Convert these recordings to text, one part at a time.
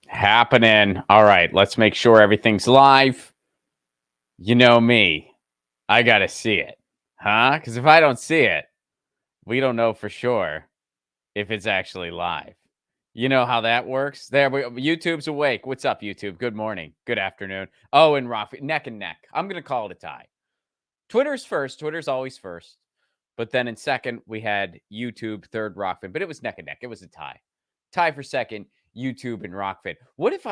Happening. All right, let's make sure everything's live. You know me. I got to see it. Huh? Because if I don't see it, we don't know for sure if it's actually live. You know how that works? YouTube's awake. What's up, YouTube? Good morning. Good afternoon. Oh, and Rafi, neck and neck. I'm going to call it a tie. Twitter's first. Twitter's always first. But then in second, we had YouTube, third, Rockfin. But it was neck and neck. It was a tie. Tie for second, YouTube and Rockfin. What if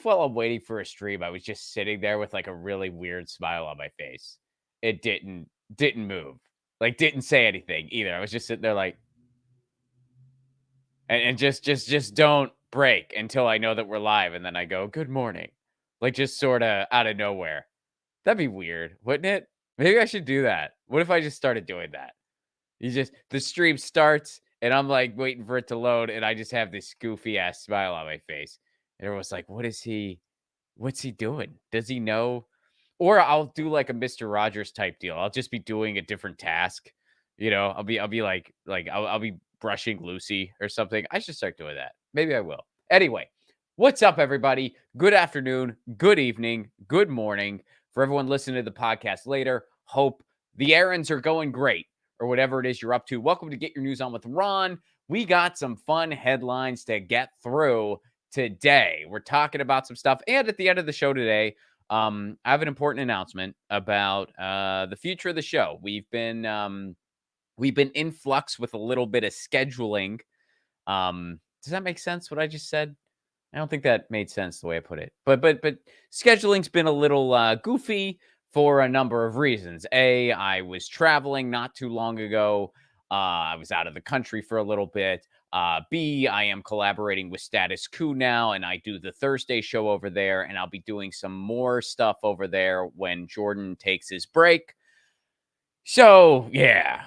while I'm waiting for a stream, I was just sitting there with like a really weird smile on my face? It didn't move. Like didn't say anything either. I was just sitting there like and just don't break until I know that we're live. And then I go, good morning. Like just sort of out of nowhere. That'd be weird, wouldn't it? Maybe I should do that. What if I just started doing that? The stream starts and I'm like waiting for it to load and I just have this goofy ass smile on my face. And everyone's like, what's he doing? Does he know? Or I'll do like a Mr. Rogers type deal. I'll just be doing a different task. I'll be like I'll be brushing Lucy or something. I should start doing that. Maybe I will. Anyway, what's up, everybody? Good afternoon, good evening, good morning. For everyone listening to the podcast later, hope the errands are going great or whatever it is you're up to. Welcome to Get Your News On with Ron. We got some fun headlines to get through today. We're talking about some stuff. And at the end of the show today, I have an important announcement about the future of the show. We've been in flux with a little bit of scheduling. Does that make sense? What I just said? I don't think that made sense the way I put it. But scheduling's been a little goofy for a number of reasons. A, I was traveling not too long ago. I was out of the country for a little bit. B, I am collaborating with Status Quo now, and I do the Thursday show over there, and I'll be doing some more stuff over there when Jordan takes his break. So, yeah,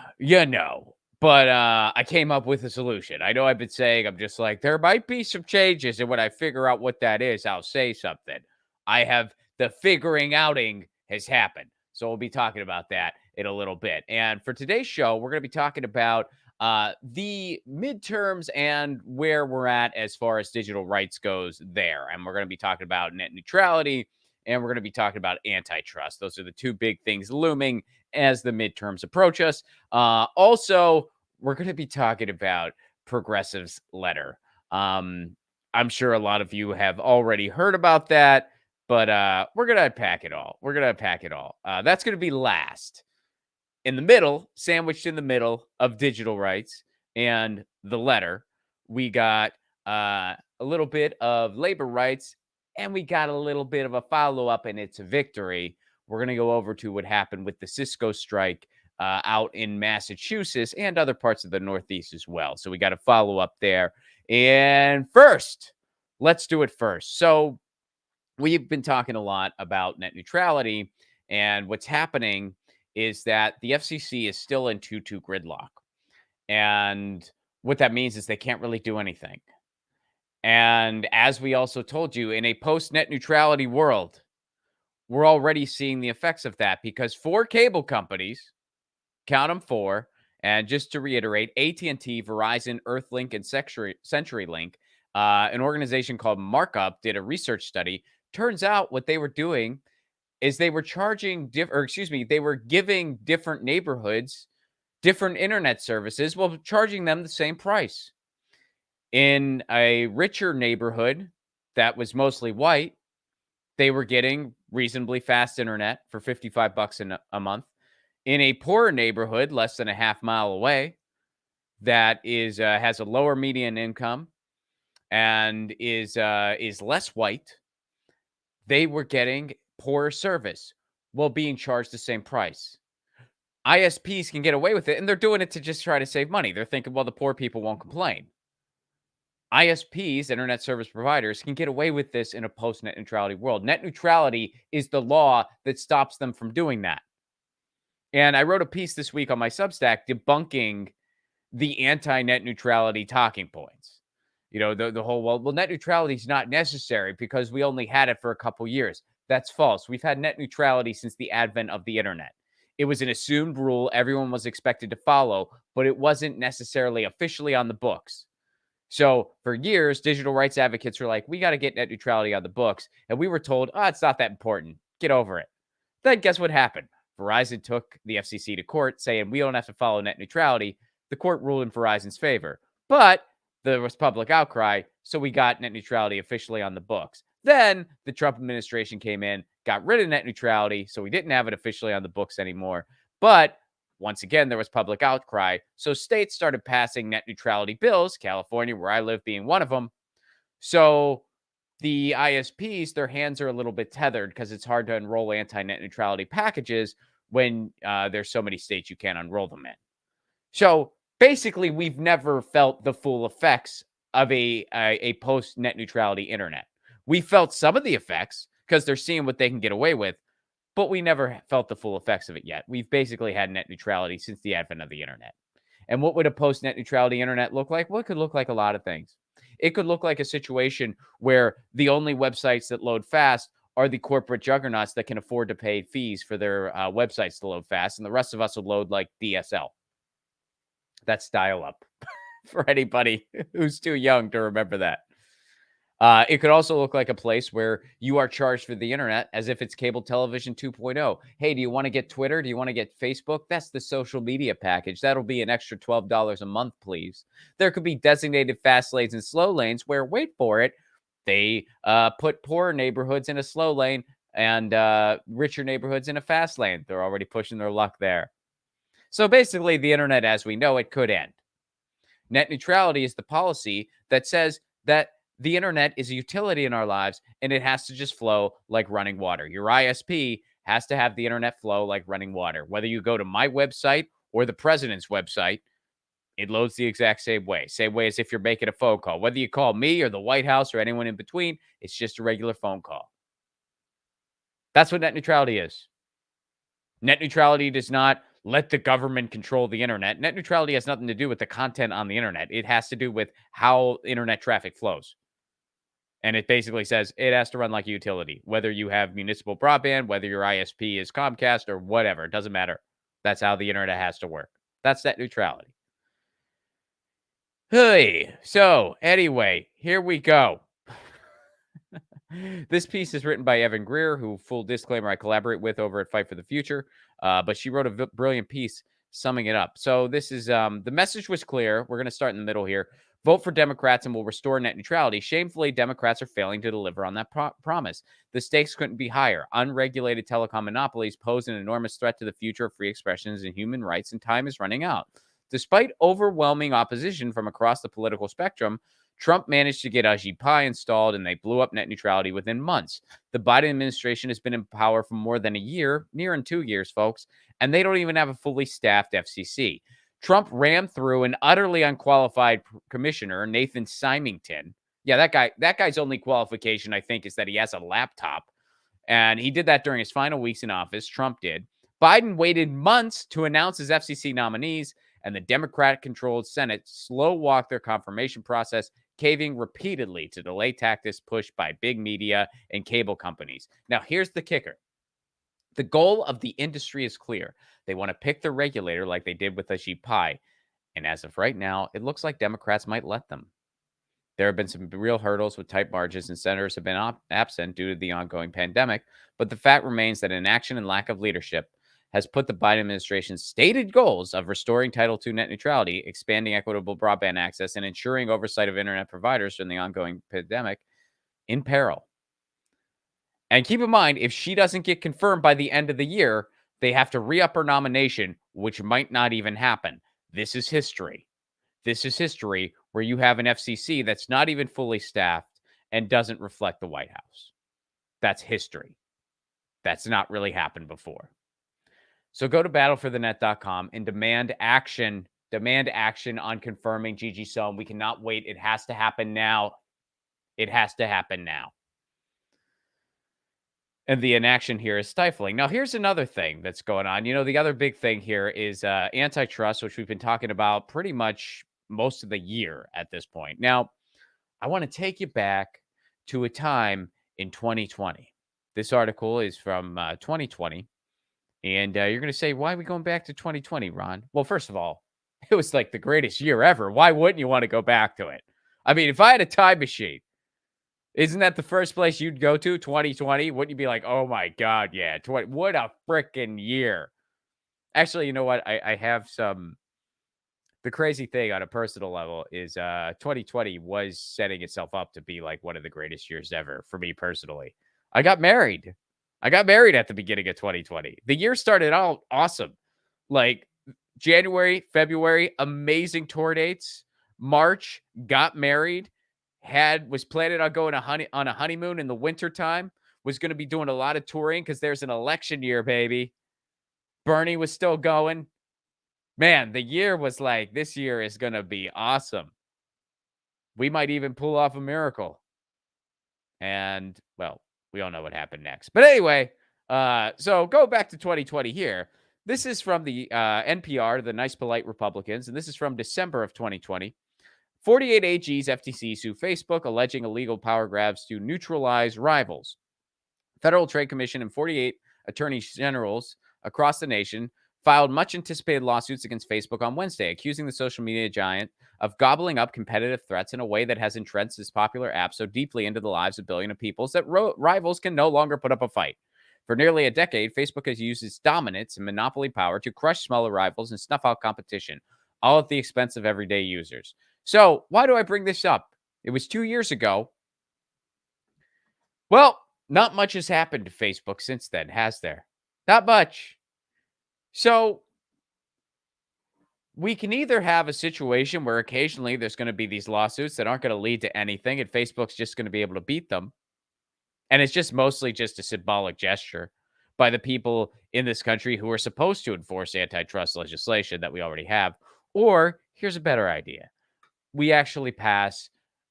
But I came up with a solution. I know I've been saying, I'm just like, there might be some changes. And when I figure out what that is, I'll say something. The figuring outing has happened. So we'll be talking about that in a little bit. And for today's show, we're going to be talking about the midterms and where we're at as far as digital rights goes there. And we're going to be talking about net neutrality and we're going to be talking about antitrust. Those are the two big things looming as the midterms approach us. Also, we're going to be talking about Progressive's letter. I'm sure a lot of you have already heard about that, but we're going to unpack it all. That's going to be last. In the middle, sandwiched in the middle of digital rights and the letter, we got a little bit of labor rights and we got a little bit of a follow-up, and it's a victory. We're going to go over to what happened with the Cisco strike out in Massachusetts and other parts of the Northeast as well. So we got a follow-up there. And first, let's do it first. So we've been talking a lot about net neutrality, and what's happening is that the FCC is still in 2-2 gridlock. And what that means is they can't really do anything. And as we also told you, in a post-net neutrality world, we're already seeing the effects of that because 4 cable companies, count them 4, and just to reiterate, AT&T, Verizon, Earthlink, and CenturyLink, an organization called Markup did a research study. Turns out what they were doing is they were they were giving different neighborhoods different internet services while charging them the same price. In a richer neighborhood that was mostly white, they were getting reasonably fast internet for $55 a month. In a poorer neighborhood, less than a half mile away, that is has a lower median income and is less white, they were getting poorer service while being charged the same price. ISPs can get away with it, and they're doing it to just try to save money. They're thinking, well, the poor people won't complain. ISPs, internet service providers, can get away with this in a post-net neutrality world. Net neutrality is the law that stops them from doing that. And I wrote a piece this week on my Substack debunking the anti-net neutrality talking points. The whole, well, net neutrality is not necessary because we only had it for a couple years. That's false. We've had net neutrality since the advent of the internet. It was an assumed rule everyone was expected to follow, but it wasn't necessarily officially on the books. So for years, digital rights advocates were like, we got to get net neutrality on the books. And we were told, oh, it's not that important. Get over it. Then guess what happened? Verizon took the FCC to court saying we don't have to follow net neutrality. The court ruled in Verizon's favor. But there was public outcry, so we got net neutrality officially on the books. Then the Trump administration came in, got rid of net neutrality, so we didn't have it officially on the books anymore. But once again, there was public outcry, so states started passing net neutrality bills, California, where I live, being one of them. So the ISPs, their hands are a little bit tethered because it's hard to enroll anti-net neutrality packages when there's so many states you can't unroll them in. So basically, we've never felt the full effects of a post net neutrality internet. We felt some of the effects because they're seeing what they can get away with, but we never felt the full effects of it yet. We've basically had net neutrality since the advent of the internet. And what would a post net neutrality internet look like? Well, it could look like a lot of things. It could look like a situation where the only websites that load fast are the corporate juggernauts that can afford to pay fees for their websites to load fast, and the rest of us would load like DSL. That's dial up for anybody who's too young to remember that. It could also look like a place where you are charged for the internet as if it's cable television 2.0. Hey, do you want to get Twitter? Do you want to get Facebook? That's the social media package. That'll be an extra $12 a month, please. There could be designated fast lanes and slow lanes where, wait for it, they put poorer neighborhoods in a slow lane and richer neighborhoods in a fast lane. They're already pushing their luck there. So basically, the internet as we know it could end. Net neutrality is the policy that says that the internet is a utility in our lives and it has to just flow like running water. Your ISP has to have the internet flow like running water. Whether you go to my website or the president's website, it loads the exact same way. Same way as if you're making a phone call. Whether you call me or the White House or anyone in between, it's just a regular phone call. That's what net neutrality is. Net neutrality does not let the government control the internet. Net neutrality has nothing to do with the content on the internet. It has to do with how internet traffic flows. And it basically says it has to run like a utility, whether you have municipal broadband, whether your ISP is Comcast or whatever. It doesn't matter. That's how the internet has to work. That's net neutrality. Hey, so anyway, here we go. This piece is written by Evan Greer, who, full disclaimer, I collaborate with over at Fight for the Future. But she wrote a brilliant piece summing it up. So this is the message was clear. We're going to start in the middle here. Vote for Democrats and we'll restore net neutrality. Shamefully, Democrats are failing to deliver on that promise. The stakes couldn't be higher. Unregulated telecom monopolies pose an enormous threat to the future of free expressions and human rights, and time is running out. Despite overwhelming opposition from across the political spectrum, Trump managed to get Ajit Pai installed, and they blew up net neutrality within months. The Biden administration has been in power for more than a year, nearing 2 years, folks, and they don't even have a fully staffed FCC. Trump rammed through an utterly unqualified commissioner, Nathan Symington. Yeah, that guy's only qualification, I think, is that he has a laptop. And he did that during his final weeks in office. Trump did. Biden waited months to announce his FCC nominees, and the Democrat-controlled Senate slow-walked their confirmation process, caving repeatedly to delay tactics pushed by big media and cable companies. Now, here's the kicker. The goal of the industry is clear. They want to pick the regulator like they did with Ajit Pai. And as of right now, it looks like Democrats might let them. There have been some real hurdles with tight margins, and senators have been absent due to the ongoing pandemic. But the fact remains that inaction and lack of leadership has put the Biden administration's stated goals of restoring Title II net neutrality, expanding equitable broadband access, and ensuring oversight of internet providers during the ongoing pandemic in peril. And keep in mind, if she doesn't get confirmed by the end of the year, they have to re-up her nomination, which might not even happen. This is history. This is history where you have an FCC that's not even fully staffed and doesn't reflect the White House. That's history. That's not really happened before. So go to battleforthenet.com and demand action. Demand action on confirming Gigi Sohn. We cannot wait. It has to happen now. It has to happen now. And the inaction here is stifling. Now, here's another thing that's going on. You know, the other big thing here is antitrust, which we've been talking about pretty much most of the year at this point. Now, I want to take you back to a time in 2020. This article is from 2020. And you're going to say, why are we going back to 2020, Ron? Well, first of all, it was like the greatest year ever. Why wouldn't you want to go back to it? I mean, if I had a time machine, isn't that the first place you'd go to? 2020? Wouldn't you be like, oh my God, yeah, 20, what a freaking year. Actually, you know what? I have some. The crazy thing on a personal level is 2020 was setting itself up to be like one of the greatest years ever for me personally. I got married. I got married at the beginning of 2020. The year started out awesome. Like January, February, amazing tour dates. March, got married, was planning on going on a honeymoon in the winter time. Was going to be doing a lot of touring because there's an election year, baby. Bernie was still going. Man, the year was like, this year is gonna be awesome. We might even pull off a miracle. And, well, we all know what happened next. But anyway, so go back to 2020 here. This is from the NPR, the Nice Polite Republicans, and this is from December of 2020. 48 AGs FTC sue Facebook, alleging illegal power grabs to neutralize rivals. Federal Trade Commission and 48 attorneys generals across the nation filed much anticipated lawsuits against Facebook on Wednesday, accusing the social media giant of gobbling up competitive threats in a way that has entrenched this popular app so deeply into the lives of billions of people that rivals can no longer put up a fight. For nearly a decade, Facebook has used its dominance and monopoly power to crush smaller rivals and snuff out competition, all at the expense of everyday users. So, why do I bring this up? It was 2 years ago. Well, not much has happened to Facebook since then, has there? Not much. So we can either have a situation where occasionally there's going to be these lawsuits that aren't going to lead to anything, and Facebook's just going to be able to beat them. And it's just mostly just a symbolic gesture by the people in this country who are supposed to enforce antitrust legislation that we already have. Or here's a better idea: we actually pass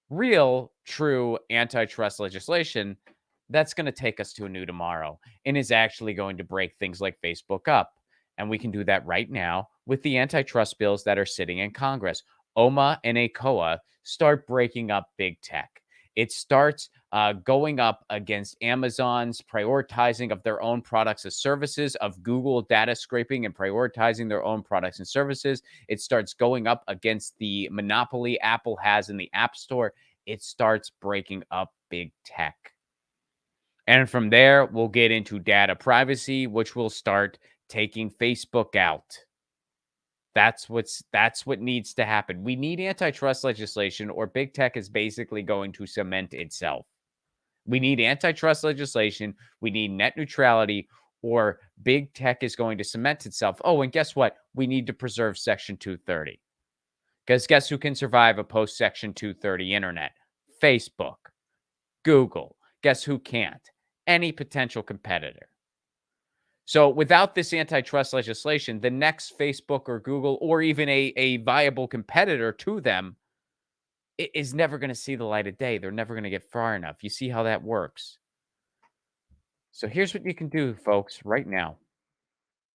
real, true antitrust legislation that's going to take us to a new tomorrow and is actually going to break things like Facebook up. And we can do that right now with the antitrust bills that are sitting in Congress. OMA and ACOA start breaking up big tech. It starts going up against Amazon's prioritizing of their own products and services, of Google data scraping and prioritizing their own products and services. It starts going up against the monopoly Apple has in the App Store. It starts breaking up big tech. And from there, we'll get into data privacy, which will start taking Facebook out. That's what needs to happen. We need antitrust legislation, or big tech is basically going to cement itself. We need antitrust legislation. We need net neutrality, or big tech is going to cement itself. Oh, and guess what? We need to preserve Section 230. Because guess who can survive a post Section 230 internet? Facebook, Google. Guess who can't? Any potential competitor. So without this antitrust legislation, the next Facebook or Google, or even a viable competitor to them, is never going to see the light of day. They're never going to get far enough. You see how that works. So here's what you can do, folks, right now.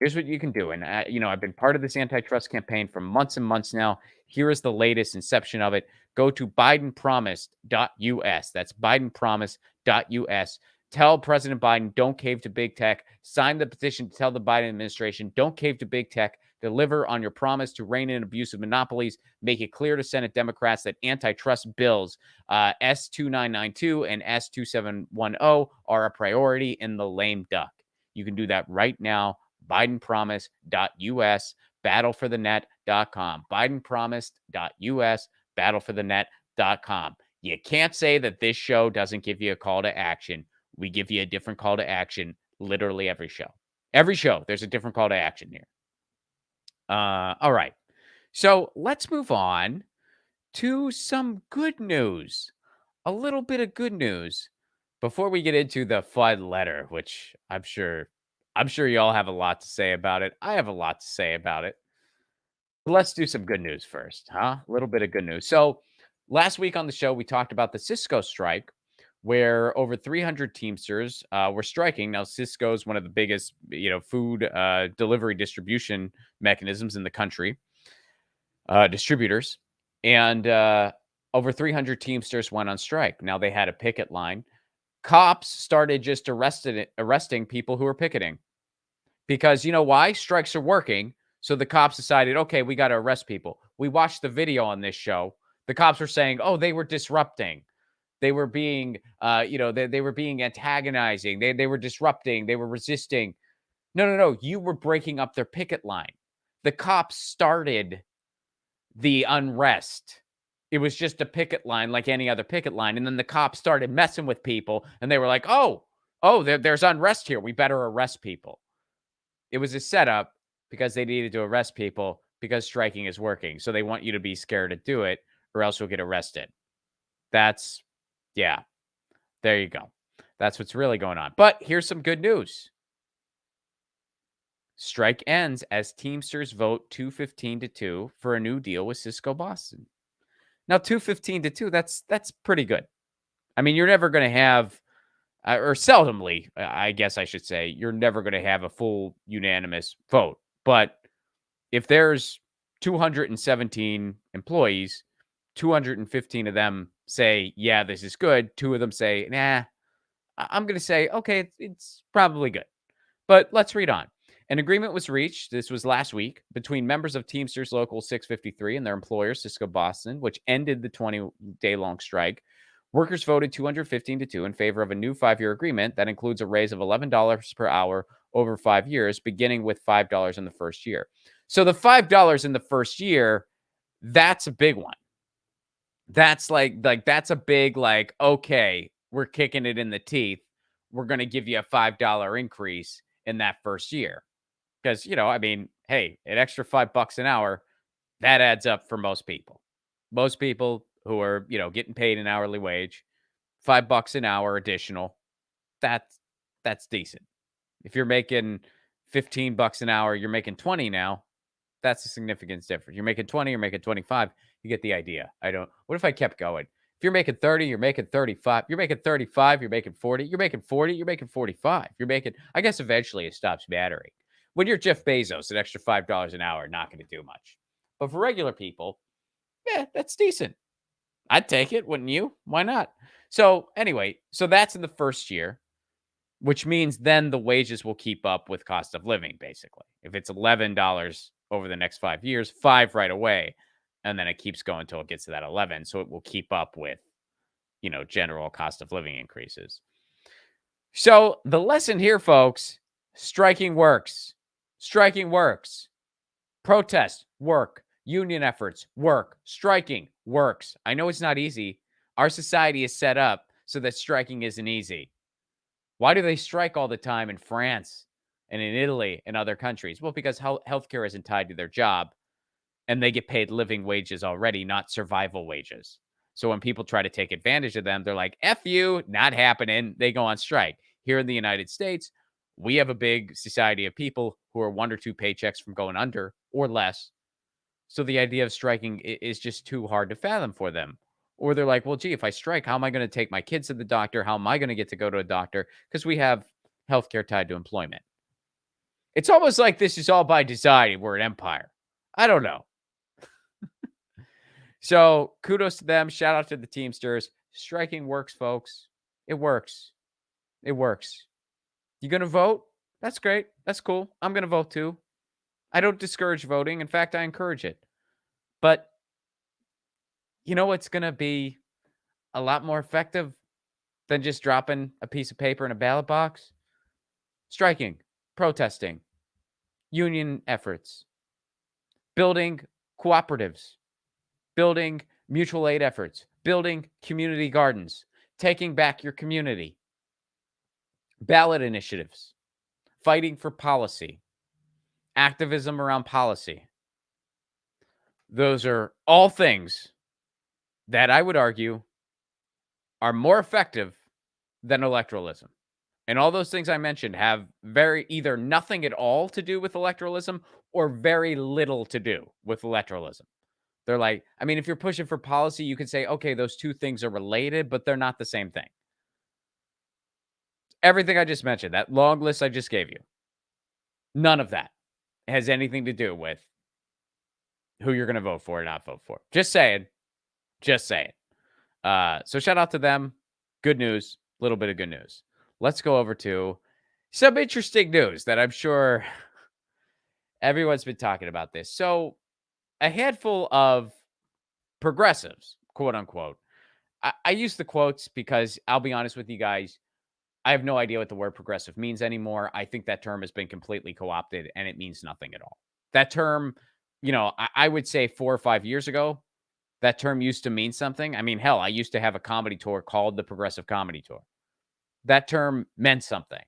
Here's what you can do. And, I've been part of this antitrust campaign for months and months now. Here is the latest inception of it. Go to BidenPromised.us. That's BidenPromised.us. Tell President Biden, don't cave to big tech. Sign the petition to tell the Biden administration, don't cave to big tech. Deliver on your promise to rein in abusive monopolies. Make it clear to Senate Democrats that antitrust bills S2992 and S2710 are a priority in the lame duck. You can do that right now. BidenPromise.us, battleforthenet.com. BidenPromise.us, battleforthenet.com. You can't say that this show doesn't give you a call to action. We give you a different call to action literally every show. Every show, there's a different call to action here. All right. So let's move on to some good news. A little bit of good news before we get into the fun letter, which I'm sure you all have a lot to say about it. I have a lot to say about it. Let's do some good news first, huh? A little bit of good news. So last week on the show, we talked about the Cisco strike, where over 300 Teamsters were striking. Now, Cisco is one of the biggest, food delivery distribution mechanisms in the country, distributors, and over 300 Teamsters went on strike. Now, they had a picket line. Cops started just arresting people who were picketing because you know why? Strikes are working. So the cops decided, okay, we got to arrest people. We watched the video on this show. The cops were saying, "Oh, they were disrupting. They were being, they were being antagonizing. They were disrupting. They were resisting." No, no, no. You were breaking up their picket line. The cops started the unrest. It was just a picket line like any other picket line. And then the cops started messing with people and they were like, there's unrest here. We better arrest people. It was a setup because they needed to arrest people because striking is working. So they want you to be scared to do it or else you'll get arrested. That's, yeah, there you go. That's what's really going on. But here's some good news. Strike ends as Teamsters vote 215-2 for a new deal with Cisco Boston. Now, 215-2, that's pretty good. I mean, you're never going to have, or seldomly, I guess I should say, you're never going to have a full unanimous vote. But if there's 217 employees, 215 of them say, yeah, this is good. 2 of them say, nah, I'm going to say, okay, it's probably good. But let's read on. An agreement was reached, this was last week, between members of Teamsters Local 653 and their employer, Cisco Boston, which ended the 20-day-long strike. Workers voted 215-2 in favor of a new 5-year agreement that includes a raise of $11 per hour over 5 years, beginning with $5 in the first year. So the $5 in the first year, that's a big one. That's like that's a big, okay, we're kicking it in the teeth. We're going to give you a $5 increase in that first year. Because, I mean, hey, an extra $5 an hour, that adds up for most people. Most people who are, getting paid an hourly wage, $5 an hour additional, that's decent. If you're making $15 an hour, you're making 20 now. That's a significant difference. You're making 20, you're making 25. You get the idea. What if I kept going? If you're making 30, you're making 35. You're making 35, you're making 40. You're making 40, you're making 45. I guess eventually it stops mattering. When you're Jeff Bezos, an extra $5 an hour, not going to do much. But for regular people, yeah, that's decent. I'd take it, wouldn't you? Why not? So anyway, that's in the first year, which means then the wages will keep up with cost of living, basically. If it's $11 over the next 5 years, 5 right away, and then it keeps going until it gets to that 11. So it will keep up with, general cost of living increases. So the lesson here, folks, striking works. Striking works. Protest, work. Union efforts, work. Striking works. I know it's not easy. Our society is set up so that striking isn't easy. Why do they strike all the time in France and in Italy and other countries? Well, because healthcare isn't tied to their job and they get paid living wages already, not survival wages. So when people try to take advantage of them, they're like, F you, not happening. They go on strike. Here in the United States, we have a big society of people who are 1 or 2 paychecks from going under or less. So the idea of striking is just too hard to fathom for them. Or they're like, well, gee, if I strike, how am I going to take my kids to the doctor? How am I going to get to go to a doctor? Because we have healthcare tied to employment. It's almost like this is all by design. We're an empire. I don't know. So kudos to them. Shout out to the Teamsters. Striking works, folks. It works. It works. You going to vote? That's great. That's cool. I'm going to vote too. I don't discourage voting. In fact, I encourage it. But you know what's going to be a lot more effective than just dropping a piece of paper in a ballot box? Striking, protesting, union efforts, building cooperatives, building mutual aid efforts, building community gardens, taking back your community, ballot initiatives, fighting for policy, activism around policy. Those are all things that I would argue are more effective than electoralism. And all those things I mentioned have either nothing at all to do with electoralism or very little to do with electoralism. They're like, I mean, if you're pushing for policy, you could say, okay, those 2 things are related, but they're not the same thing. Everything I just mentioned, that long list I just gave you, none of that has anything to do with who you're going to vote for or not vote for. Just saying. Just saying. So shout out to them. Good news. A little bit of good news. Let's go over to some interesting news that I'm sure everyone's been talking about this. So a handful of progressives quote unquote. I use the quotes because I'll be honest with you guys, I have no idea what the word progressive means anymore. I think that term has been completely co-opted and it means nothing at all. That term, I would say 4 or 5 years ago, that term used to mean something. I mean, hell, I used to have a comedy tour called the Progressive Comedy Tour. That term meant something.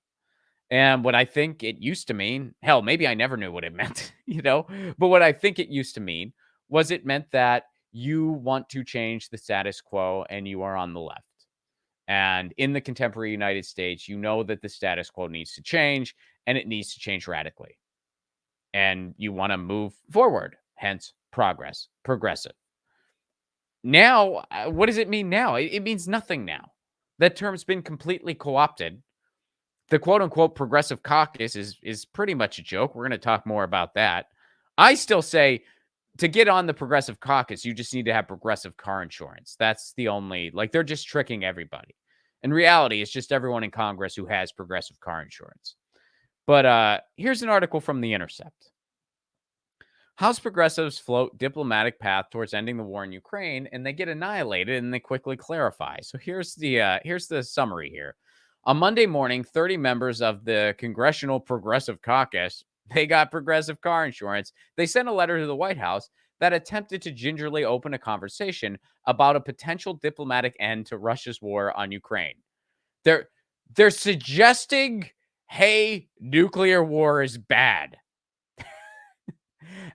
And what I think it used to mean, hell, maybe I never knew what it meant, but what I think it used to mean was it meant that you want to change the status quo and you are on the left. And in the contemporary United States, you know that the status quo needs to change and it needs to change radically. And you want to move forward, hence progress, progressive. Now, what does it mean now? It means nothing now. That term's been completely co opted. The quote unquote progressive caucus is pretty much a joke. We're going to talk more about that. I still say to get on the progressive caucus, you just need to have progressive car insurance. That's the only, like, they're just tricking everybody. In reality, it's just everyone in Congress who has progressive car insurance. But here's an article from The Intercept. House progressives float diplomatic path towards ending the war in Ukraine, and they get annihilated, and they quickly clarify. So here's the summary here. On Monday morning, 30 members of the Congressional Progressive Caucus, they got progressive car insurance. They sent a letter to the White House that attempted to gingerly open a conversation about a potential diplomatic end to Russia's war on Ukraine. They're they're suggesting, hey, nuclear war is bad.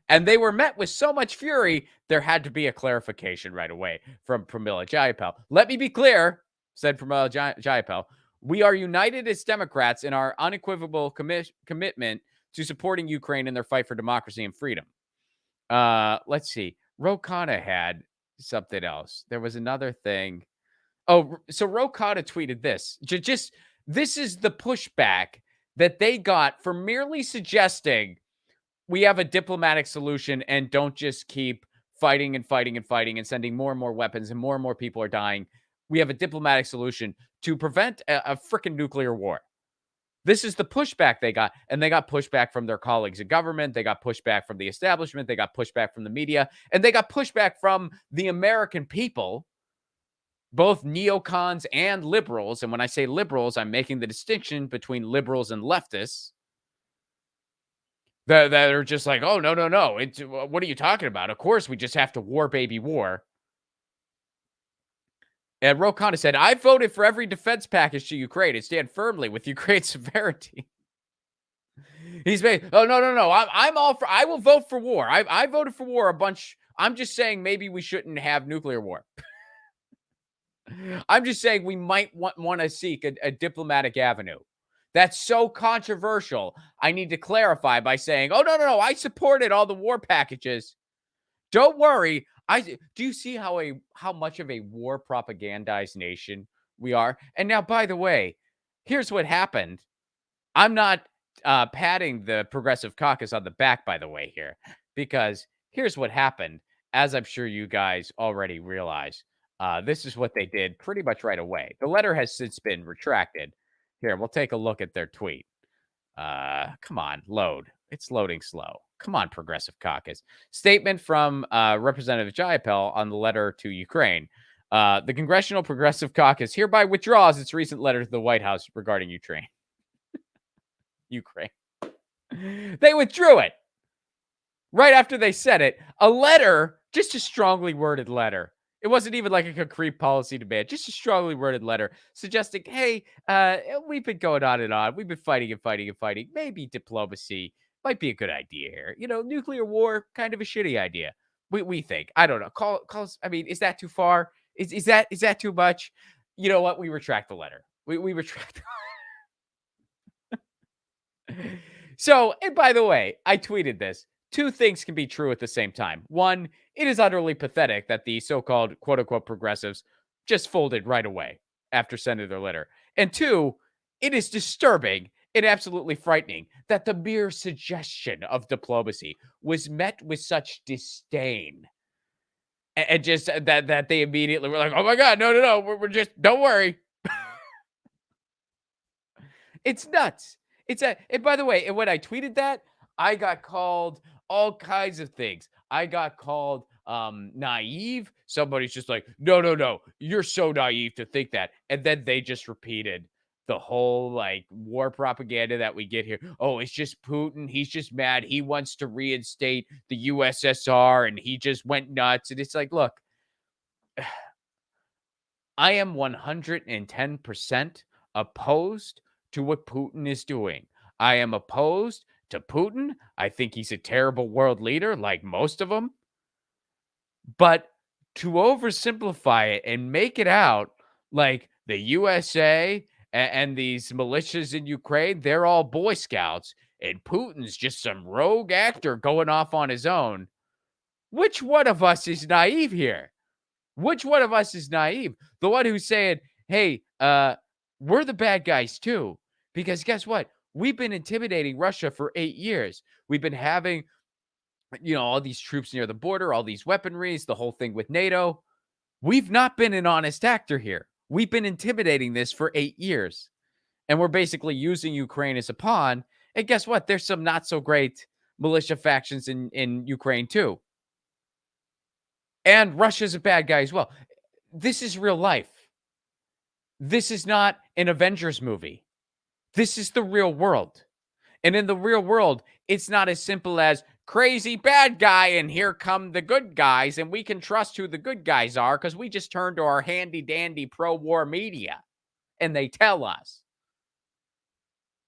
And they were met with so much fury, there had to be a clarification right away from Pramila Jayapal. Let me be clear, said Pramila Jayapal. We are united as Democrats in our unequivocal commitment to supporting Ukraine in their fight for democracy and freedom. Let's see. Ro Khanna had something else. There was another thing. Oh, so Ro Khanna tweeted this. Just this is the pushback that they got for merely suggesting we have a diplomatic solution and don't just keep fighting and fighting and fighting and sending more and more people are dying. We have a diplomatic solution to prevent a freaking nuclear war. This is the pushback they got. And they got pushback from their colleagues in government. They got pushback from the establishment. They got pushback from the media. And they got pushback from the American people, both neocons and liberals. And when I say liberals, I'm making the distinction between liberals and leftists. That are just like, oh, no, no, no. What are you talking about? Of course, we just have to war, baby, war. And Ro Khanna said, I voted for every defense package to Ukraine and stand firmly with Ukraine's sovereignty. He's made, oh, no, no, no. I'm all for, I will vote for war. I voted for war a bunch. I'm just saying maybe we shouldn't have nuclear war. I'm just saying we might want to seek a diplomatic avenue. That's so controversial. I need to clarify by saying, oh, no, no, no. I supported all the war packages. Don't worry. Do you see how much of a war propagandized nation we are? And now, by the way, here's what happened. I'm not patting the Progressive Caucus on the back, by the way, here, because here's what happened. As I'm sure you guys already realize, this is what they did pretty much right away. The letter has since been retracted. Here, we'll take a look at their tweet. Come on, load. It's loading slow. Come on, Progressive Caucus. Statement from Representative Jayapal on the letter to Ukraine. The Congressional Progressive Caucus hereby withdraws its recent letter to the White House regarding Ukraine. They withdrew it right after they said it. A letter, just a strongly worded letter. It wasn't even like a concrete policy demand, just a strongly worded letter suggesting, hey, we've been going on and on. We've been fighting and fighting and fighting. Maybe diplomacy might be a good idea here. Nuclear war, kind of a shitty idea. We think. I don't know. Call us. I mean, is that too far? Is that too much? You know what? We retract the letter. We retract. So, and by the way, I tweeted this. Two things can be true at the same time. One, it is utterly pathetic that the so-called quote-unquote progressives just folded right away after sending their letter. And two, it is disturbing and absolutely frightening that the mere suggestion of diplomacy was met with such disdain. And just that they immediately were like, oh my God, no, no, no, we're just, don't worry. It's nuts. And by the way, when I tweeted that, I got called all kinds of things. I got called naive. Somebody's just like, no, no, no, you're so naive to think that. And then they just repeated the whole like war propaganda that we get here. Oh, it's just Putin. He's just mad. He wants to reinstate the USSR and he just went nuts. And it's like, look, I am 110% opposed to what Putin is doing. I am opposed to Putin. I think he's a terrible world leader, like most of them. But to oversimplify it and make it out like the USA and these militias in Ukraine, they're all Boy Scouts, and Putin's just some rogue actor going off on his own. Which one of us is naive here? Which one of us is naive? The one who's saying, hey, we're the bad guys too. Because guess what? We've been intimidating Russia for 8 years. We've been having, all these troops near the border, all these weaponries, the whole thing with NATO. We've not been an honest actor here. We've been intimidating this for 8 years. And we're basically using Ukraine as a pawn. And guess what? There's some not so great militia factions in Ukraine too. And Russia's a bad guy as well. This is real life. This is not an Avengers movie. This is the real world. And in the real world, it's not as simple as crazy bad guy and here come the good guys and we can trust who the good guys are because we just turn to our handy dandy pro-war media and they tell us.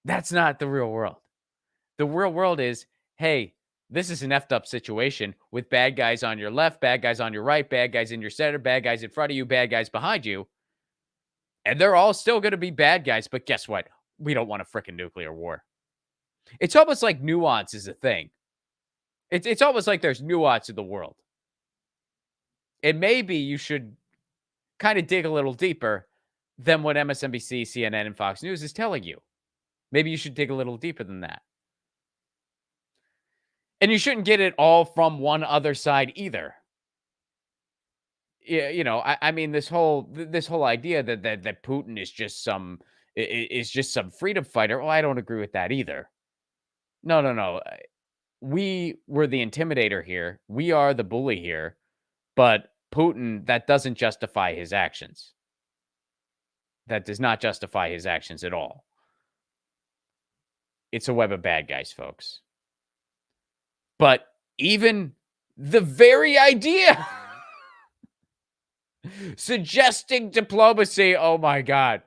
That's not the real world. The real world is, hey, this is an effed up situation with bad guys on your left, bad guys on your right, bad guys in your center, bad guys in front of you, bad guys behind you. And they're all still going to be bad guys. But guess what? We don't want a freaking nuclear war. It's almost like nuance is a thing. It's almost like there's nuance in the world. And maybe you should kind of dig a little deeper than what MSNBC, CNN, and Fox News is telling you. Maybe you should dig a little deeper than that. And you shouldn't get it all from one other side either. Yeah, I mean this whole idea that Putin is just some freedom fighter. Well, I don't agree with that either. No, no, no. We were the intimidator here. We are the bully here. But Putin, that doesn't justify his actions. That does not justify his actions at all. It's a web of bad guys, folks. But even the very idea suggesting diplomacy, oh my God.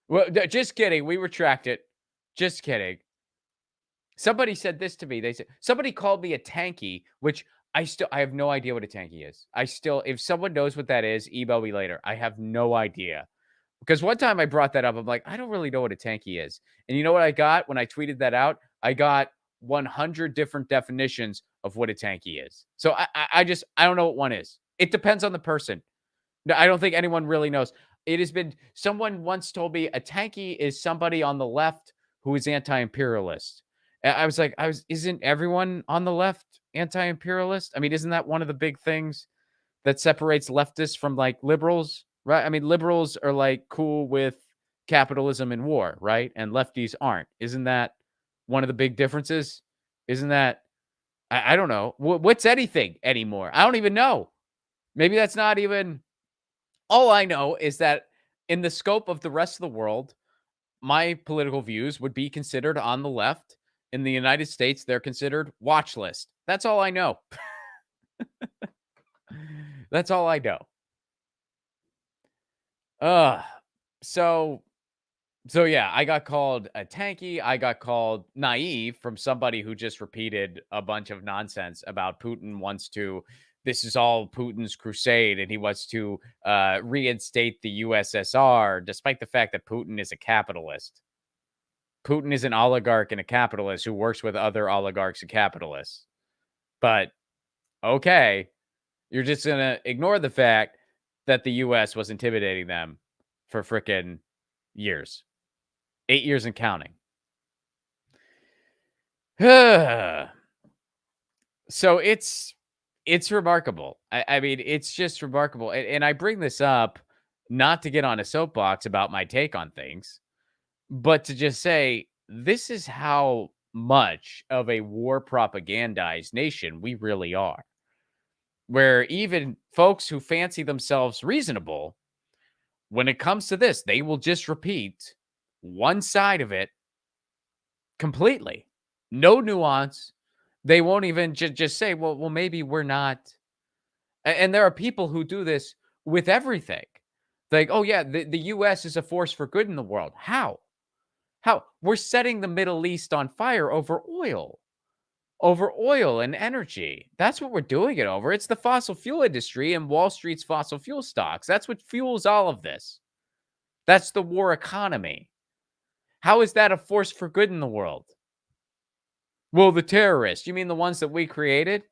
Well, just kidding. We retract it. Just kidding. Somebody said this to me. They said somebody called me a tanky, which I have no idea what a tanky is. If someone knows what that is, email me later. I have no idea. Because one time I brought that up, I'm like, I don't really know what a tanky is. And you know what I got when I tweeted that out? I got 100 different definitions of what a tanky is. So I don't know what one is. It depends on the person. I don't think anyone really knows. Someone once told me a tanky is somebody on the left who is anti-imperialist. I was like, isn't everyone on the left anti-imperialist? I mean, isn't that one of the big things that separates leftists from like liberals, right? I mean, liberals are like cool with capitalism and war, right? And lefties aren't. Isn't that one of the big differences? Isn't that, I don't know. What's anything anymore? I don't even know. Maybe that's not even, all I know is that in the scope of the rest of the world, my political views would be considered on the left. In the United States, they're considered watch list. That's all I know. That's all I know. So yeah, I got called a tanky. I got called naive from somebody who just repeated a bunch of nonsense about this is all Putin's crusade and he wants to reinstate the USSR, despite the fact that Putin is a capitalist. Putin is an oligarch and a capitalist who works with other oligarchs and capitalists. But okay, you're just going to ignore the fact that the US was intimidating them for frickin' years. 8 years and counting. So it's remarkable. I mean, it's just remarkable. And I bring this up not to get on a soapbox about my take on things, but to just say, this is how much of a war propagandized nation we really are. where even folks who fancy themselves reasonable, when it comes to this, they will just repeat one side of it completely. No nuance. They won't even just say, well, maybe we're not. And there are people who do this with everything. Like, oh yeah, the US is a force for good in the world. How? How? We're setting the Middle East on fire over oil and energy. That's what we're doing it over. It's the fossil fuel industry and Wall Street's fossil fuel stocks. That's what fuels all of this. That's the war economy. How is that a force for good in the world? Well, the terrorists, you mean the ones that we created?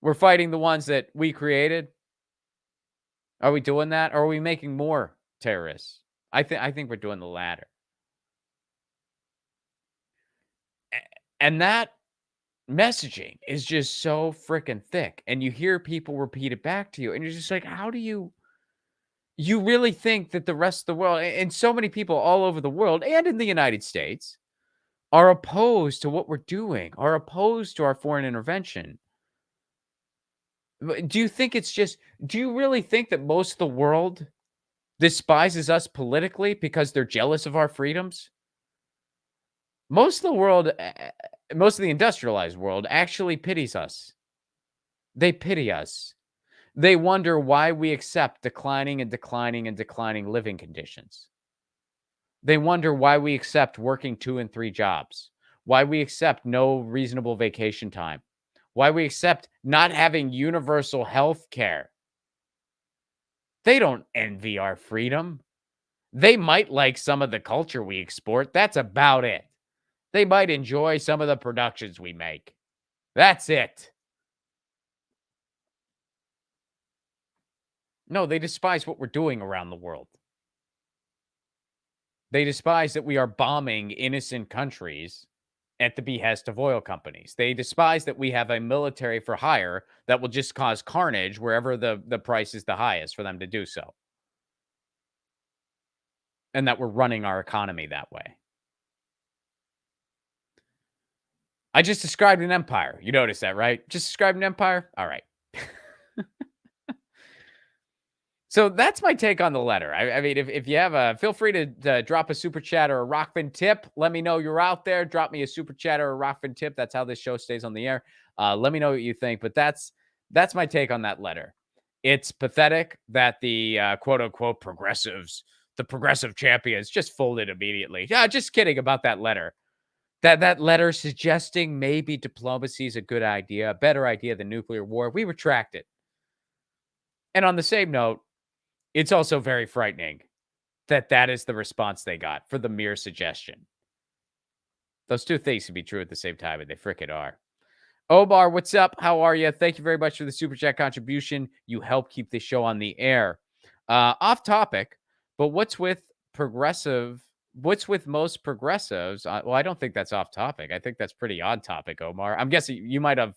We're fighting the ones that we created? Are we doing that? Or are we making more terrorists? I think we're doing the latter. And that messaging is just so freaking thick. And you hear people repeat it back to you. And you're just like, how do you really think that the rest of the world and so many people all over the world and in the United States are opposed to what we're doing, are opposed to our foreign intervention? Do you think it's just do you really think that most of the world despises us politically because they're jealous of our freedoms? Most of the world, most of the industrialized world actually pities us. They pity us. They wonder why we accept declining and declining and declining living conditions. They wonder why we accept working 2 and 3 jobs, why we accept no reasonable vacation time, why we accept not having universal health care. They don't envy our freedom. They might like some of the culture we export. That's about it. They might enjoy some of the productions we make. That's it. No, they despise what we're doing around the world. They despise that we are bombing innocent countries at the behest of oil companies. They despise that we have a military for hire that will just cause carnage wherever the price is the highest for them to do so. And that we're running our economy that way. I just described an empire. You noticed that, right? Just described an empire? All right. So that's my take on the letter. I mean, if you have feel free to drop a super chat or a Rockfin tip. Let me know you're out there. Drop me a super chat or a Rockfin tip. That's how this show stays on the air. Let me know what you think. But that's my take on that letter. It's pathetic that the quote unquote progressives, the progressive champions, just folded immediately. Yeah, just kidding about that letter. That letter suggesting maybe diplomacy is a good idea, a better idea than nuclear war. We retract it. And on the same note, it's also very frightening that that is the response they got for the mere suggestion. Those two things can be true at the same time, and they frickin' are. Omar, what's up? How are you? Thank you very much for the super chat contribution. You help keep the show on the air. Off topic, but what's with most progressives? Well, I don't think that's off topic. I think that's pretty on topic, Omar. I'm guessing you might have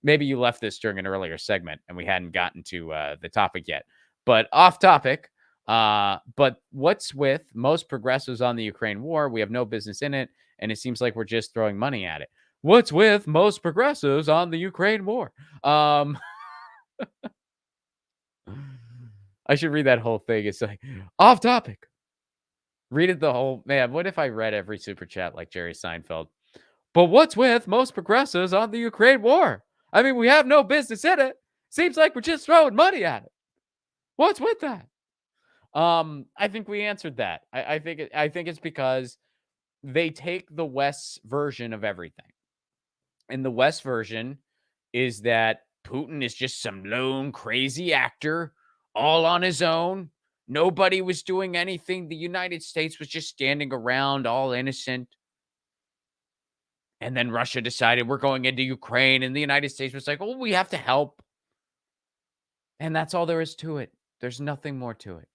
maybe you left this during an earlier segment and we hadn't gotten to the topic yet. But off topic, but what's with most progressives on the Ukraine war? We have no business in it, and it seems like we're just throwing money at it. What's with most progressives on the Ukraine war? I should read that whole thing. It's like off topic. Read it the whole man. What if I read every super chat like Jerry Seinfeld? But what's with most progressives on the Ukraine war? I mean, we have no business in it. Seems like we're just throwing money at it. What's with that? I think we answered that. I think it's because they take the West's version of everything. And the West version is that Putin is just some lone crazy actor all on his own. Nobody was doing anything. The United States was just standing around all innocent. And then Russia decided we're going into Ukraine, and the United States was like, oh, we have to help. And that's all there is to it. There's nothing more to it.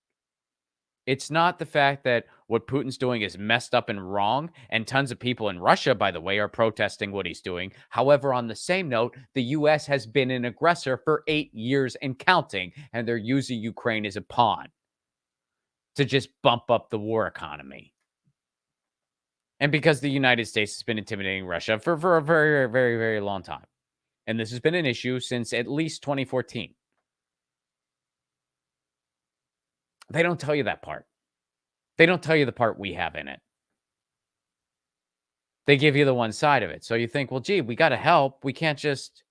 It's not the fact that what Putin's doing is messed up and wrong, and tons of people in Russia, by the way, are protesting what he's doing. However, on the same note, the U.S. has been an aggressor for 8 years and counting, and they're using Ukraine as a pawn to just bump up the war economy. And because the United States has been intimidating Russia for a very, very, very long time. And this has been an issue since at least 2014. They don't tell you that part. They don't tell you the part we have in it. They give you the one side of it. So you think, well, gee, we got to help. We can't just.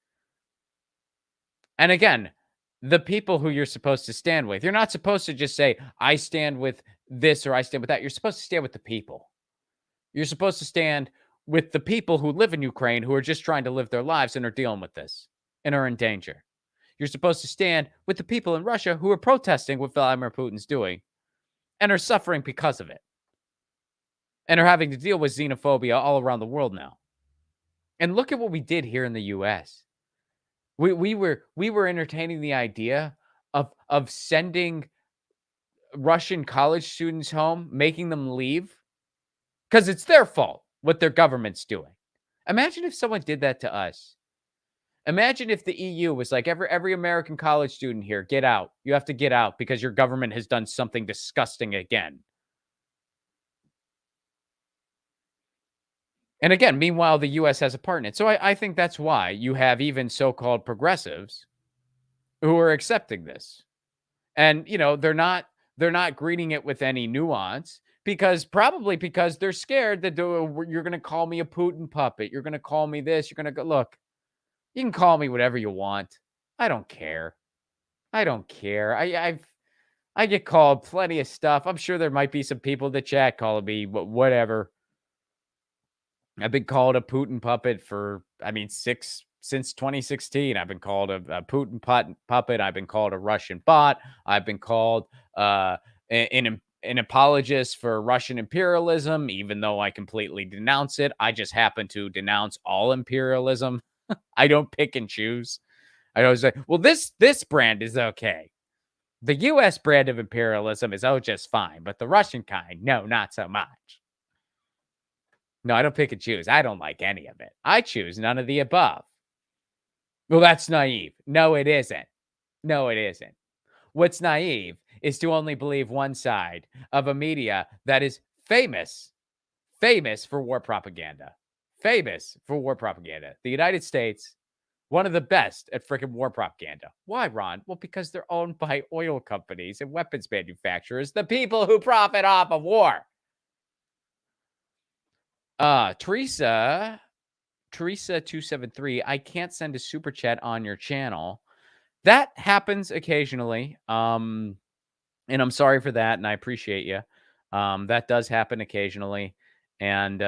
And again, the people who you're supposed to stand with, you're not supposed to just say, I stand with this or I stand with that. You're supposed to stand with the people. You're supposed to stand with the people who live in Ukraine who are just trying to live their lives and are dealing with this and are in danger. You're supposed to stand with the people in Russia who are protesting what Vladimir Putin's doing and are suffering because of it and are having to deal with xenophobia all around the world now. And look at what we did here in the US. We were entertaining the idea of sending Russian college students home, making them leave because it's their fault what their government's doing. Imagine if someone did that to us. Imagine if the EU was like, every American college student here, get out. You have to get out because your government has done something disgusting again. And again, meanwhile, the US has a part in it. So I think that's why you have even so-called progressives who are accepting this. And, they're not greeting it with any nuance probably because they're scared that you're going to call me a Putin puppet. You're going to call me this. You're going to go, look, you can call me whatever you want. I don't care. I don't care. I get called plenty of stuff. I'm sure there might be some people in the chat calling me, but whatever. I've been called a Putin puppet since 2016. I've been called a Putin puppet. I've been called a Russian bot. I've been called an apologist for Russian imperialism, even though I completely denounce it. I just happen to denounce all imperialism. I don't pick and choose. I always say, well, this brand is okay. The U.S. brand of imperialism is just fine, but the Russian kind, no, not so much. No, I don't pick and choose. I don't like any of it. I choose none of the above. Well, that's naive. No, it isn't. No, it isn't. What's naive is to only believe one side of a media that is famous for war propaganda. Famous for war propaganda. The United States, one of the best at freaking war propaganda. Why, Ron? Well, because they're owned by oil companies and weapons manufacturers, the people who profit off of war. Teresa 273, I can't send a super chat on your channel. That happens occasionally. And I'm sorry for that, and I appreciate you. That does happen occasionally. And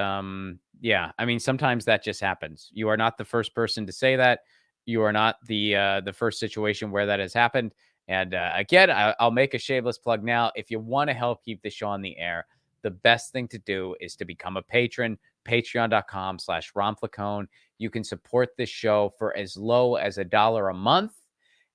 yeah, sometimes that just happens. You are not the first person to say that. You are not the first situation where that has happened. And again, I'll make a shameless plug now. If you want to help keep the show on the air, the best thing to do is to become a patron, patreon.com/romflacone. You can support this show for as low as $1 a month,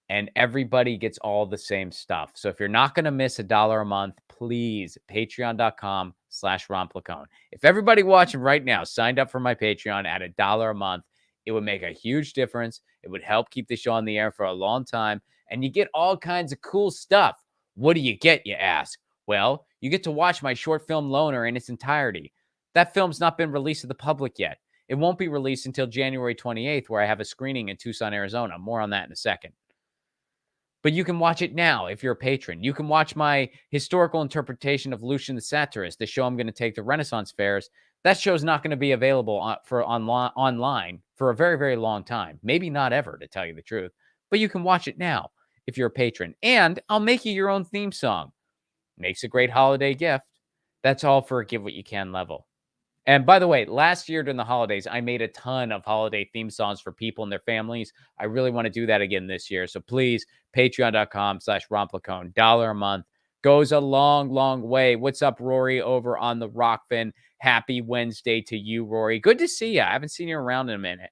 and everybody gets all the same stuff. So if you're not going to miss $1 a month, please, patreon.com/romflacone. If everybody watching right now signed up for my Patreon at $1 a month, it would make a huge difference. It would help keep the show on the air for a long time, and you get all kinds of cool stuff. What do you get, you ask? Well, you get to watch my short film Loner in its entirety. That film's not been released to the public yet. It won't be released until January 28th, where I have a screening in Tucson, Arizona. More on that in a second. But you can watch it now if you're a patron. You can watch my historical interpretation of Lucian the Satirist, the show I'm going to take to Renaissance fairs. That show's not going to be available online for a very, very long time. Maybe not ever, to tell you the truth. But you can watch it now if you're a patron. And I'll make you your own theme song. Makes a great holiday gift. That's all for a give what you can level. And by the way, last year during the holidays, I made a ton of holiday theme songs for people and their families. I really want to do that again this year. So please, patreon.com/romflacone. $1 a month goes a long, long way. What's up, Rory, over on the Rockfin? Happy Wednesday to you, Rory. Good to see you. I haven't seen you around in a minute.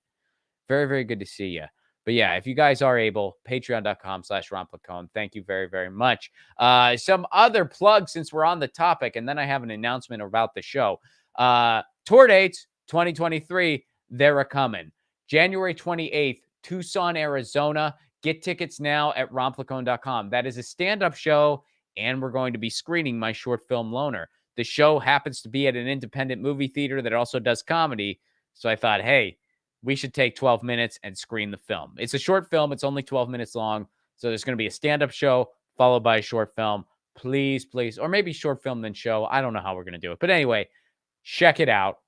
Very, very good to see you. But yeah, if you guys are able, patreon.com/romflacone. Thank you very, very much. Some other plugs since we're on the topic, and then I have an announcement about the show. Tour dates 2023, they're a coming. January 28th, Tucson, Arizona. Get tickets now at romflacone.com. That is a stand-up show, and we're going to be screening my short film Loner. The show happens to be at an independent movie theater that also does comedy. So I thought, hey, we should take 12 minutes and screen the film. It's a short film. It's only 12 minutes long. So there's going to be a stand-up show followed by a short film. Please, please, or maybe short film then show. I don't know how we're going to do it. But anyway, check it out.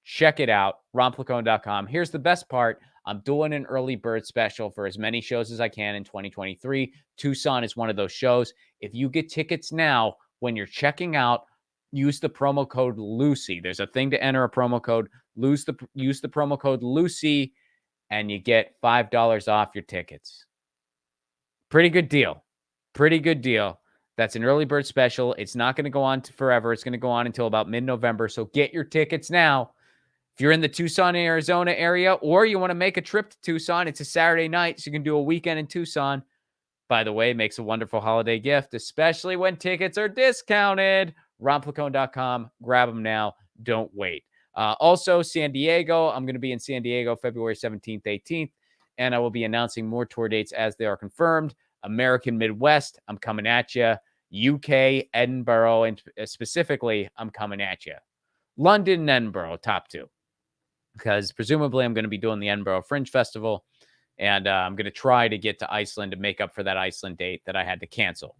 Check it out. RonPlacone.com. Here's the best part. I'm doing an early bird special for as many shows as I can in 2023. Tucson is one of those shows. If you get tickets now, when you're checking out, use the promo code Lucy. There's a thing to enter a promo code. Use the promo code Lucy, and you get $5 off your tickets. Pretty good deal. Pretty good deal. That's an early bird special. It's not going to go on forever. It's going to go on until about mid-November. So get your tickets now. If you're in the Tucson, Arizona area, or you want to make a trip to Tucson, it's a Saturday night, so you can do a weekend in Tucson. By the way, makes a wonderful holiday gift, especially when tickets are discounted. RonPlacone.com. Grab them now. Don't wait. Also, San Diego. I'm going to be in San Diego February 17th, 18th, and I will be announcing more tour dates as they are confirmed. American Midwest, I'm coming at you. UK, Edinburgh, and specifically, I'm coming at you. London and Edinburgh, top two. Because presumably I'm going to be doing the Edinburgh Fringe Festival, and I'm going to try to get to Iceland to make up for that Iceland date that I had to cancel.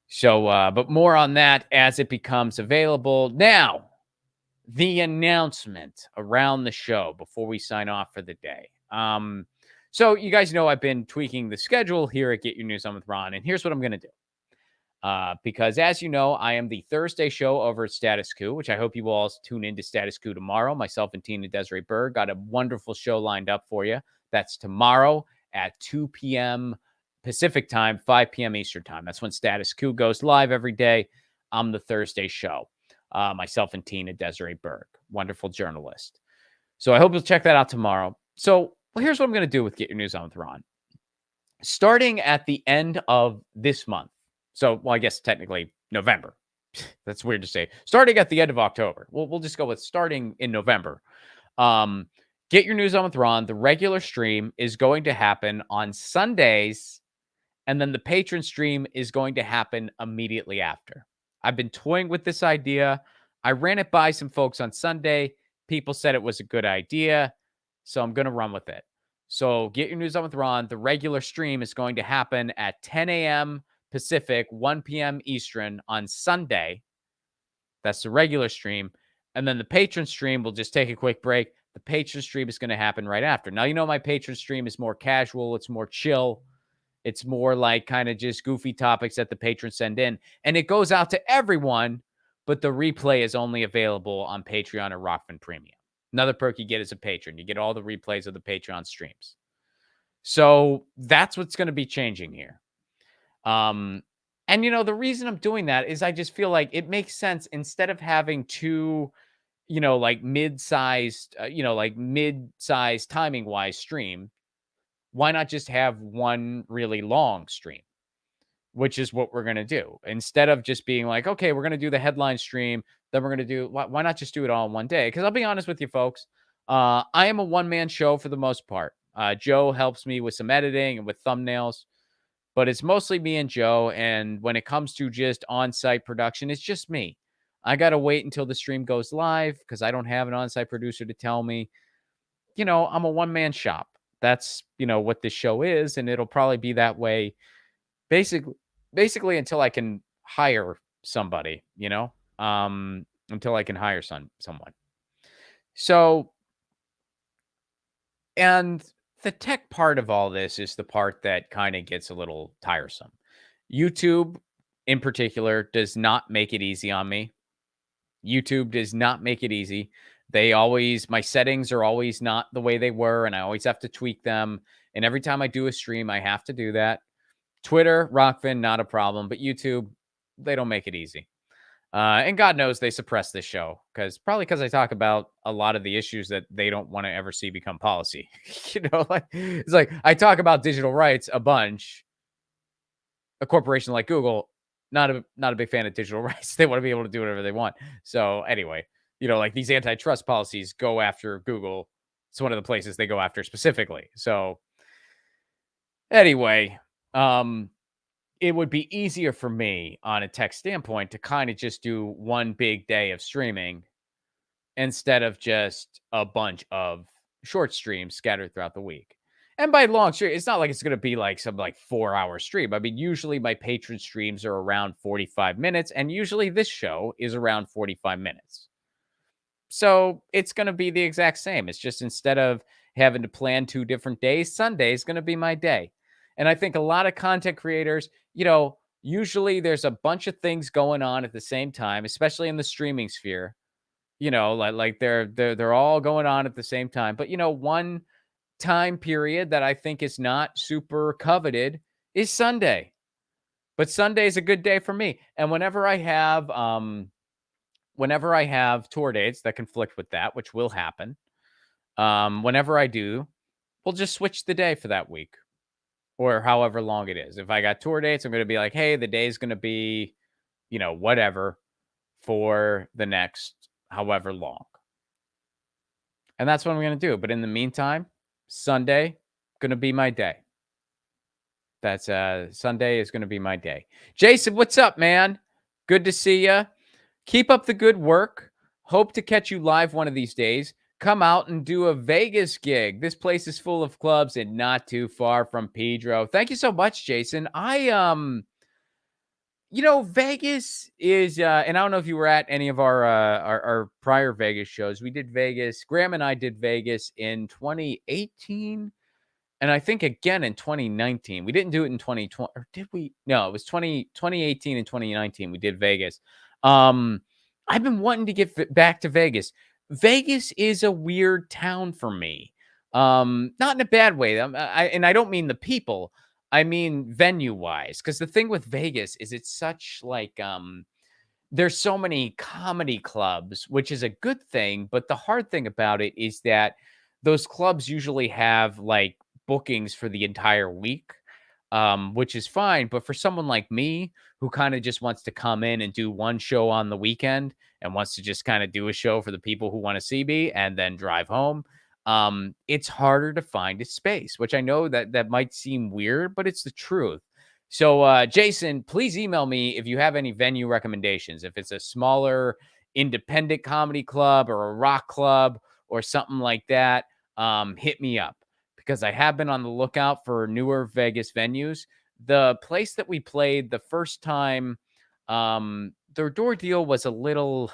So, but more on that as it becomes available. Now, the announcement around the show before we sign off for the day. So you guys know I've been tweaking the schedule here at Get Your News On with Ron, and here's what I'm going to do. Because as you know, I am the Thursday show over at Status Quo, which I hope you will all tune into Status Quo tomorrow. Myself and Tina Desiree Berg got a wonderful show lined up for you. That's tomorrow at 2 p.m. Pacific time, 5 p.m. Eastern time. That's when Status Quo goes live every day. I'm the Thursday show. Myself and Tina Desiree Berg, wonderful journalist. So I hope you'll check that out tomorrow. So here's what I'm going to do with Get Your News On with Ron. Starting at the end of this month, so, well, I guess technically November. That's weird to say. Starting at the end of October. We'll just go with starting in November. Get Your News On with Ron. The regular stream is going to happen on Sundays, and then the patron stream is going to happen immediately after. I've been toying with this idea. I ran it by some folks on Sunday. People said it was a good idea, so I'm going to run with it. So Get Your News On with Ron. The regular stream is going to happen at 10 a.m. Pacific, 1 p.m. Eastern on Sunday. That's the regular stream. And then the patron stream will just take a quick break. The patron stream is going to happen right after. Now, you know, my patron stream is more casual. It's more chill. It's more like kind of just goofy topics that the patrons send in. And it goes out to everyone, but the replay is only available on Patreon or Rockfin Premium. Another perk you get as a patron. You get all the replays of the Patreon streams. So that's what's going to be changing here. And you know, the reason I'm doing that is I just feel like it makes sense instead of having two, you know, like mid-sized timing wise stream. Why not just have one really long stream, which is what we're going to do instead of just being like, okay, we're going to do the headline stream. Then we're going to do, why not just do it all in one day? Cause I'll be honest with you folks. I am a one-man show for the most part. Joe helps me with some editing and with thumbnails. But it's mostly me and Joe. And when it comes to just on-site production, it's just me. I got to wait until the stream goes live because I don't have an on-site producer to tell me, you know, I'm a one-man shop. That's, you know, what this show is. And it'll probably be that way basically until I can hire somebody, you know, until I can hire someone. So, and the tech part of all this is the part that kind of gets a little tiresome. YouTube, in particular, does not make it easy on me. YouTube does not make it easy. My settings are always not the way they were, and I always have to tweak them. And every time I do a stream, I have to do that. Twitter, Rockfin, not a problem. But YouTube, they don't make it easy. And God knows they suppress this show probably because I talk about a lot of the issues that they don't want to ever see become policy. You know, like it's like I talk about digital rights a bunch. A corporation like Google, not a big fan of digital rights. They want to be able to do whatever they want. So anyway, you know, like these antitrust policies go after Google. It's one of the places they go after specifically. So anyway, it would be easier for me on a tech standpoint to kind of just do one big day of streaming instead of just a bunch of short streams scattered throughout the week. And by long stream, it's not like it's going to be like some like 4 hour stream. I mean, usually my patron streams are around 45 minutes, and usually this show is around 45 minutes. So it's going to be the exact same. It's just instead of having to plan 2 different days, Sunday is going to be my day. And I think a lot of content creators, usually there's a bunch of things going on at the same time, especially in the streaming sphere. Like they're all going on at the same time. But one time period that I think is not super coveted is Sunday. But Sunday is a good day for me. And whenever I have tour dates that conflict with that, which will happen, whenever I do, we'll just switch the day for that week or however long it is. If I got tour dates, I'm going to be like, hey, the day is going to be, whatever for the next however long. And that's what I'm going to do. But in the meantime, Sunday, going to be my day. That's Sunday is going to be my day. Jason, what's up, man? Good to see you. Keep up the good work. Hope to catch you live one of these days. Come out and do a Vegas gig. This place is full of clubs and not too far from Pedro. Thank you so much, Jason. Vegas is, and I don't know if you were at any of our prior Vegas shows. We did Vegas. Graham and I did Vegas in 2018. And I think again in 2019. We didn't do it in 2020, or did we? No, it was 2018 and 2019. We did Vegas. I've been wanting to get back to Vegas. Vegas is a weird town for me. Not in a bad way. And I don't mean the people. I mean venue wise, because the thing with Vegas is it's such like there's so many comedy clubs, which is a good thing. But the hard thing about it is that those clubs usually have like bookings for the entire week, which is fine. But for someone like me who kind of just wants to come in and do one show on the weekend and wants to just kind of do a show for the people who want to see me and then drive home, it's harder to find a space, which I know that might seem weird, but it's the truth. So, Jason, please email me if you have any venue recommendations. If it's a smaller independent comedy club or a rock club or something like that, hit me up because I have been on the lookout for newer Vegas venues. The place that we played the first time, their door deal was a little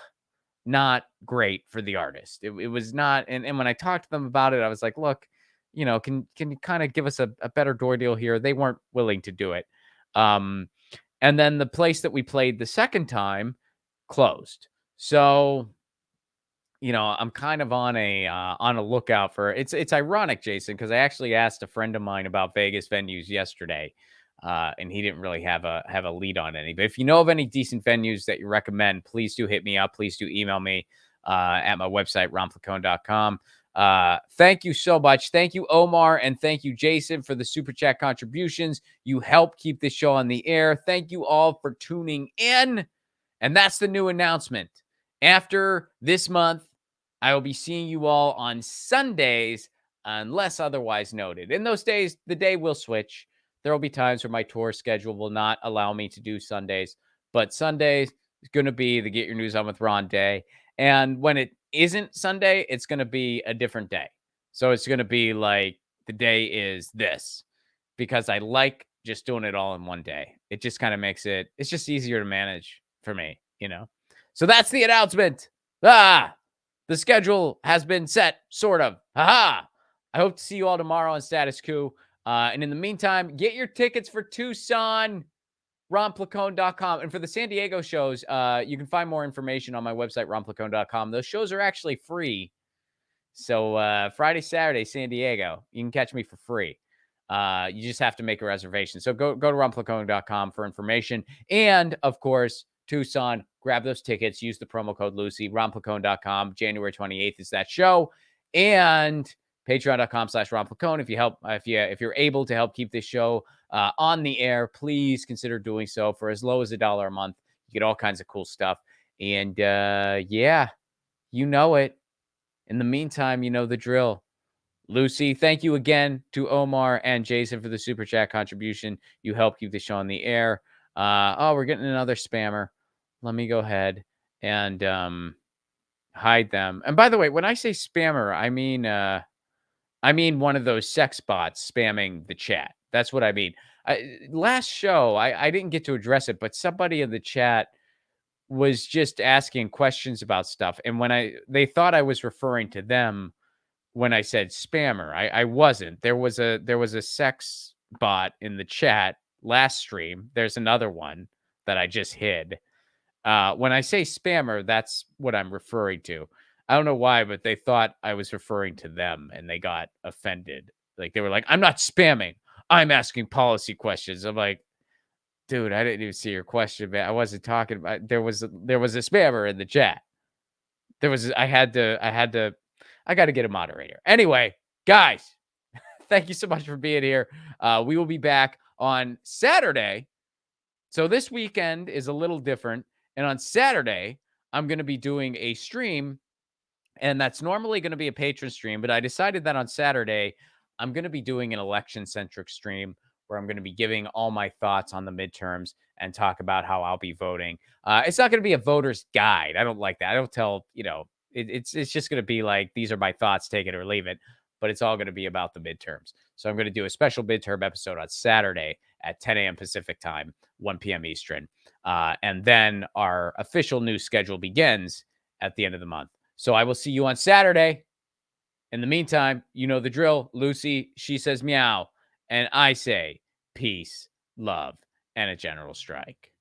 not great for the artist. It was not, and when I talked to them about it, I was like, look, can you kind of give us a better door deal here? They weren't willing to do it. Um, and then the place that we played the second time closed. So, I'm kind of on a lookout for it's ironic, Jason, because I actually asked a friend of mine about Vegas venues yesterday. And he didn't really have a lead on any. But if you know of any decent venues that you recommend, please do hit me up. Please do email me at my website, ronplacone.com. Thank you so much. Thank you, Omar, and thank you, Jason, for the super chat contributions. You help keep this show on the air. Thank you all for tuning in. And that's the new announcement. After this month, I will be seeing you all on Sundays, unless otherwise noted. In those days, the day will switch. There will be times where my tour schedule will not allow me to do Sundays, but Sundays is going to be the Get Your News On with Ron day. And when it isn't Sunday, it's going to be a different day. So it's going to be like the day is this because I like just doing it all in one day. It just kind of it's just easier to manage for me. So that's the announcement. The schedule has been set, sort of. I hope to see you all tomorrow on Status Quo. And in the meantime, get your tickets for Tucson, ronplacone.com. And for the San Diego shows, you can find more information on my website, ronplacone.com. Those shows are actually free. So Friday, Saturday, San Diego, you can catch me for free. You just have to make a reservation. So go to ronplacone.com for information. And, of course, Tucson, grab those tickets. Use the promo code Lucy, ronplacone.com. January 28th is that show. And patreon.com/ronplacone. If you're able to help keep this show on the air, please consider doing so for as low as $1 a month. You get all kinds of cool stuff. And yeah, you know it. In the meantime, you know the drill. Lucy, thank you again to Omar and Jason for the super chat contribution. You help keep the show on the air. We're getting another spammer. Let me go ahead and hide them. And by the way, when I say spammer, I mean I mean one of those sex bots spamming the chat. That's what I mean. Last show, I didn't get to address it, but somebody in the chat was just asking questions about stuff, and when they thought I was referring to them when I said spammer. I wasn't. There was a sex bot in the chat last stream. There's another one that I just hid. When I say spammer, that's what I'm referring to. I don't know why, but they thought I was referring to them and they got offended. Like they were like, "I'm not spamming. I'm asking policy questions." I'm like, "Dude, I didn't even see your question, man. I wasn't talking about." There was a spammer in the chat. I got to get a moderator. Anyway, guys, thank you so much for being here. We will be back on Saturday. So this weekend is a little different. And on Saturday, I'm going to be doing a stream, and that's normally going to be a patron stream, but I decided that on Saturday, I'm going to be doing an election centric stream where I'm going to be giving all my thoughts on the midterms and talk about how I'll be voting. It's not going to be a voter's guide. I don't like that. I don't tell, it's just going to be like, these are my thoughts, take it or leave it, but it's all going to be about the midterms. So I'm going to do a special midterm episode on Saturday at 10 a.m. Pacific time, 1 p.m. Eastern. And then our official news schedule begins at the end of the month. So I will see you on Saturday. In the meantime, you know the drill. Lucy, she says meow. And I say peace, love, and a general strike.